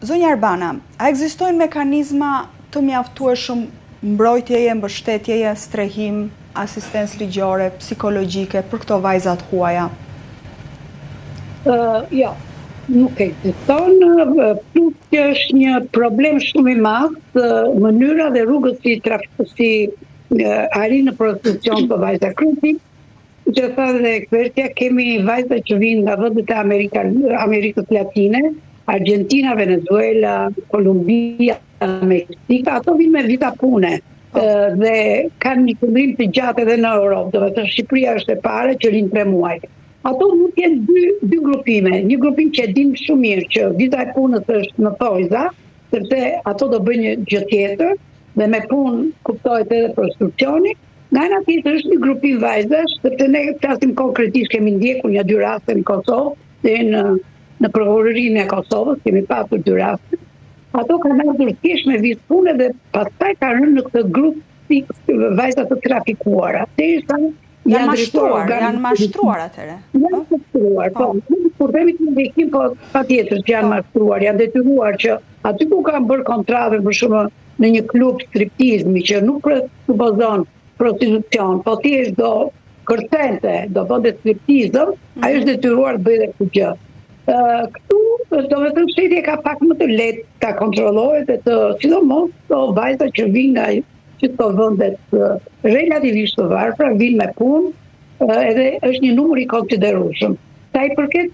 Zonja Arbana, a ekzistojnë mekanizma të mjaftueshëm mbrojtjeje, mbështetjeje, strehim, asistencë ligjore, psikologjike për këto vajzat huaja? Jo, nuk ekziston, plus që është një problem shumë i madh mënyra dhe rrugët si arrin në prostitucion për vajza kryti, që thënë dhe ekspertja, kemi vajza që vinë nga vendet e Amerikës Latine, Argentina, Venezuela, Kolumbia, Meksika, ato vinë me visa pune dhe kanë një qëndrim të gjatë edhe në Europë, do të thënë Shqipëria është e pare që rinë 3 muaj. Ato mund të jenë dy grupime, një grupim që e din shumë mirë që visa e punës është në thojza, sepse ato do bëjnë gjë tjetër dhe me punë kuptohet edhe prostitucioni. Nga ana tjetër është një grupim vajzash, sepse ne flasim konkretisht, kemi ndjekur 2 raste në Kosovë dhe në prokurorinë e Kosovës, kemi pasur 2 raste. Ato kanë ardhur thjesht me vizë pune dhe pastaj kanë rënë në këtë grup si vajza të trafikuara. Janë mashtruar atëre. Janë mashtruar, po. Kur themi të ndjekim, po patjetër që janë mashtruar, janë detyruar që aty ku kanë bërë kontratën për shembull në një klub striptizmi që nuk presupozon prostitucion, po thjesht do kërcente, do bënte striptizëm, ai është detyruar të bëjë këtë gjë. Këtu, do të thënë, shteti ka pak më të lehtë ta kontrollojë dhe të sidomos vajza që vinë nga këto vendet relativisht të varfra, vinë me punë, edhe është një numër i konsiderueshëm. Sa i përket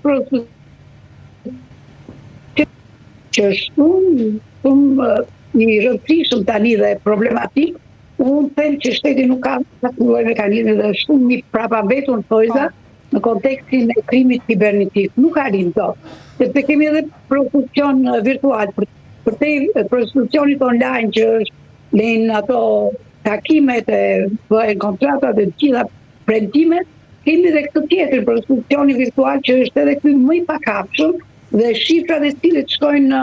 që është shumë i rëndësishëm tani dhe problematik, unë them që shteti nuk ka pastruar mekanizme dhe është shumë i prapambetur në thojza në kontekstin e krimit kibernetik. Nuk arrin dot. Sepse kemi edhe prostitucion virtual, për te prostitucionit online që është në ato takimet e bëhen kontratat dhe të gjitha premtimet, kemi edhe këtë tjetër, prostitucioni virtual që është edhe ky më i pakapshëm dhe shifrat e cilit shkojnë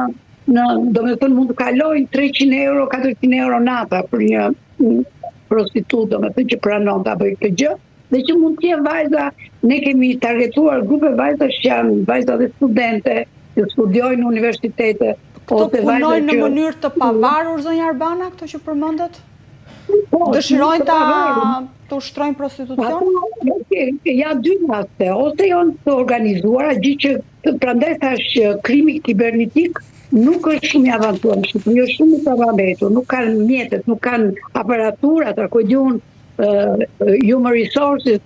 domethënë mund të kalojnë 300 euro, 400 euro nata për një prostitut, domethënë që pranon ta bëjë këtë gjë. Dhe që mund të jenë vajza, ne kemi targetuar grupe vajzash që janë vajza dhe studente, që studiojnë në universitete. Këto punojnë në mënyrë të pavarur, zonja Arbana, këto që përmendet? Dëshirojnë të ushtrojnë prostitucion? Ja 2 raste, ose janë të organizuara, gjë që prandaj thash krimi kibernetik nuk është shumë i avancuar në Shqipëri, është shumë i pavarur, nuk kanë mjetet, nuk kanë aparaturat, ku diun human resources,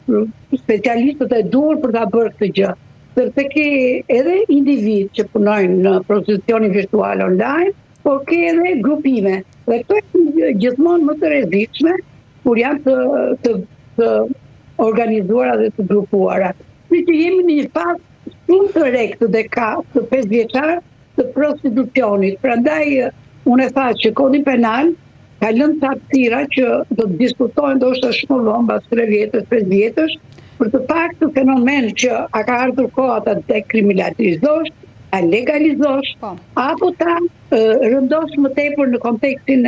specialistët e duhur për ta bërë këtë gjë. Sepse ke edhe individ që punojnë në prostitucionin virtual online, por ke edhe grupime. Dhe këto janë gjithmonë më të rrezikshme kur janë të organizuara dhe të grupuara. Ne që jemi në një fazë shumë të re këtë dekadë të 5 vjeçar të prostitucionit. Prandaj unë e thash që kodi penal ka lënë të hapësira që do të diskutojnë ndoshta shumë vonë, pas 3 vjetësh, 5 vjetësh, për të pak të fenomen që a ka ardhur koha ta dekriminalizosh, ta legalizosh, apo ta rëndosh më tepër në kontekstin